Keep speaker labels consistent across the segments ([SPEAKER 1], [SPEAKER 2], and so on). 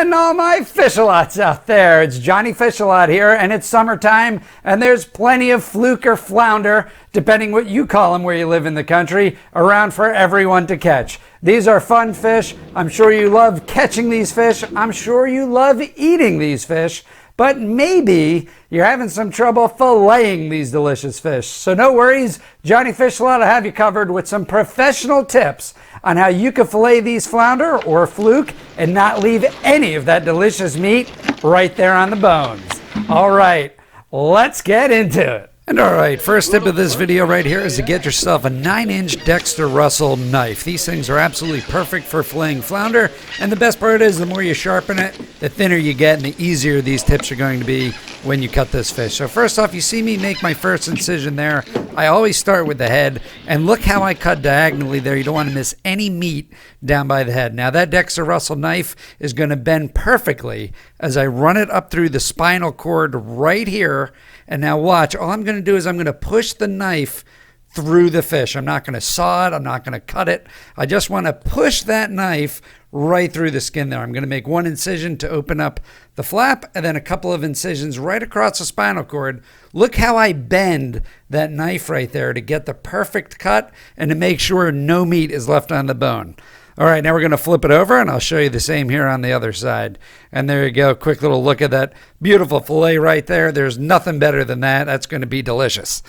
[SPEAKER 1] And all my fishalots out there, it's Johnnyfishalot here, and it's summertime, and there's plenty of fluke or flounder, depending what you call them where you live in the country, around for everyone to catch. These are fun fish. I'm sure you love catching these fish. I'm sure you love eating these fish. But maybe you're having some trouble filleting these delicious fish. So no worries, Johnnyfishalot will have you covered with some professional tips on how you can fillet these flounder or fluke and not leave any of that delicious meat right there on the bones. All right, let's get into it. And all right, first tip of this video right here is to get yourself a 9-inch Dexter Russell knife. These things are absolutely perfect for filleting flounder, and the best part is the more you sharpen it, the thinner you get and the easier these tips are going to be when you cut this fish. So first off, you see me make my first incision there. I always start with the head, and look how I cut diagonally there. You don't want to miss any meat down by the head. Now that Dexter Russell knife is going to bend perfectly as I run it up through the spinal cord right here. And now watch, all I'm going to do is I'm going to push the knife through the fish. I'm not going to saw it. I'm not going to cut it. I just want to push that knife right through the skin there. I'm going to make one incision to open up the flap and then a couple of incisions right across the spinal cord. Look how I bend that knife right there to get the perfect cut and to make sure no meat is left on the bone. All right, now we're going to flip it over, and I'll show you the same here on the other side. And there you go. Quick little look at that beautiful fillet right there. There's nothing better than that. That's going to be delicious.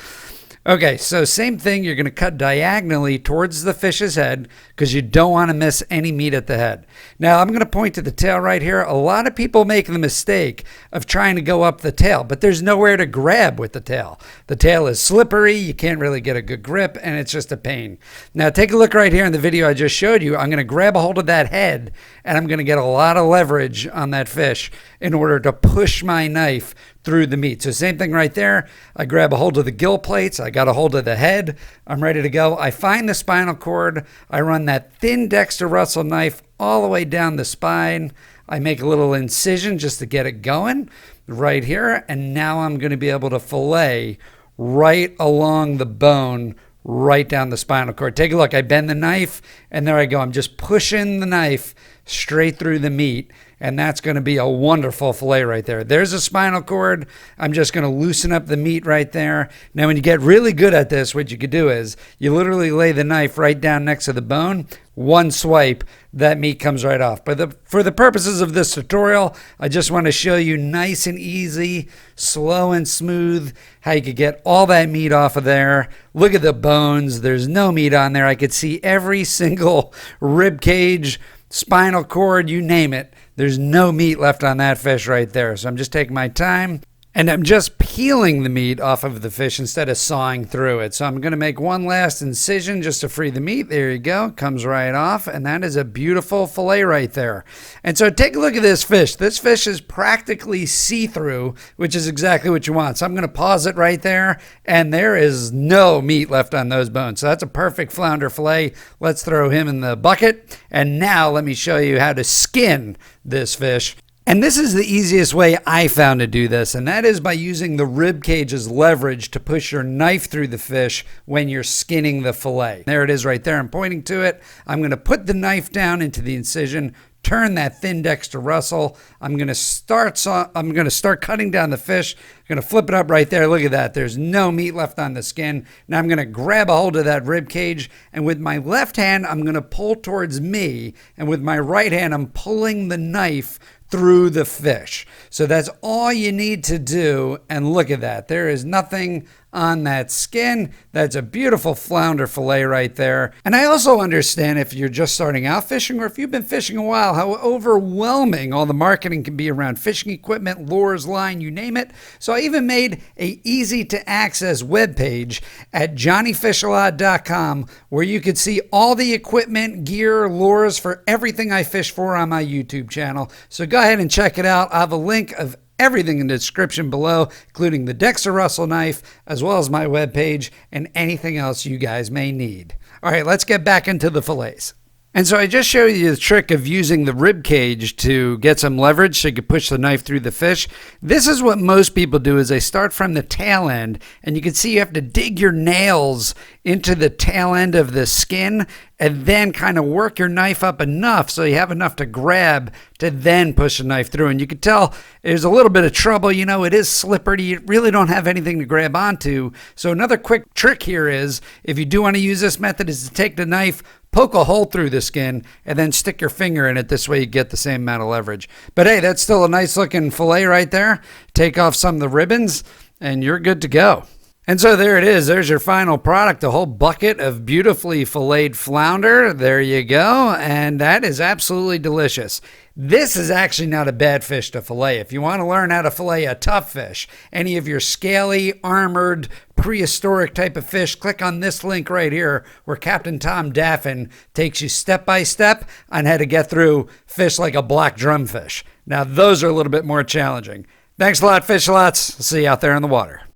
[SPEAKER 1] Okay, so same thing. You're going to cut diagonally towards the fish's head because you don't want to miss any meat at the head. Now, I'm going to point to the tail right here. A lot of people make the mistake of trying to go up the tail, but there's nowhere to grab with the tail. The tail is slippery. You can't really get a good grip, and it's just a pain. Now, take a look right here in the video I just showed you. I'm going to grab a hold of that head, and I'm going to get a lot of leverage on that fish in order to push my knife through the meat. So same thing right there. I grab a hold of the gill plates. I got a hold of the head. I'm ready to go. I find the spinal cord. I run that thin Dexter Russell knife all the way down the spine. I make a little incision just to get it going right here. And now I'm going to be able to fillet right along the bone, right down the spinal cord. Take a look. I bend the knife, and there I go. I'm just pushing the knife straight through the meat, and that's going to be a wonderful fillet right there. There's a spinal cord. I'm just going to loosen up the meat right there. Now, when you get really good at this, what you could do is you literally lay the knife right down next to the bone. One swipe, that meat comes right off. But for the purposes of this tutorial, I just want to show you nice and easy, slow and smooth, how you could get all that meat off of there. Look at the bones. There's no meat on there. I could see every single rib cage, spinal cord, you name it. There's no meat left on that fish right there. So I'm just taking my time, and I'm just peeling the meat off of the fish instead of sawing through it. So I'm going to make one last incision just to free the meat. There you go. Comes right off, and that is a beautiful fillet right there. And so take a look at this fish. This fish is practically see-through, which is exactly what you want. So I'm going to pause it right there, and there is no meat left on those bones. So that's a perfect flounder fillet. Let's throw him in the bucket. And now let me show you how to skin this fish. And this is the easiest way I found to do this, and that is by using the rib cage as leverage to push your knife through the fish when you're skinning the fillet. There it is right there. I'm pointing to it. I'm going to put the knife down into the incision, turn that thin Dexter Russell. I'm going to start cutting down the fish. I'm going to flip it up right there. Look at that. There's no meat left on the skin. Now I'm going to grab a hold of that rib cage, and with my left hand, I'm going to pull towards me, and with my right hand, I'm pulling the knife through the fish. So that's all you need to do, and look at that. There is nothing on that skin. That's a beautiful flounder fillet right there. And I also understand if you're just starting out fishing, or if you've been fishing a while, how overwhelming all the marketing can be around fishing equipment, lures, line, you name it. So I even made a easy to access webpage at johnnyfishalot.com where you could see all the equipment, gear, lures for everything I fish for on my YouTube channel. So go ahead and check it out. I have a link of everything in the description below, including the Dexter Russell knife, as well as my webpage and anything else you guys may need. All right, let's get back into the fillets. And so I just showed you the trick of using the rib cage to get some leverage so you can push the knife through the fish. This is what most people do, is they start from the tail end, and you can see you have to dig your nails into the tail end of the skin and then kind of work your knife up enough so you have enough to grab to then push the knife through. And you can tell there's a little bit of trouble. You know, it is slippery. You really don't have anything to grab onto. So another quick trick here is, if you do want to use this method, is to take the knife, poke a hole through the skin, and then stick your finger in it. This way you get the same amount of leverage. But hey, that's still a nice looking fillet right there. Take off some of the ribbons and you're good to go. And so there it is. There's your final product, a whole bucket of beautifully filleted flounder. There you go. And that is absolutely delicious. This is actually not a bad fish to fillet. If you want to learn how to fillet a tough fish, any of your scaly, armored, prehistoric type of fish, click on this link right here where Captain Tom Daffin takes you step by step on how to get through fish like a black drumfish. Now, those are a little bit more challenging. Thanks a lot, Fishalots. See you out there in the water.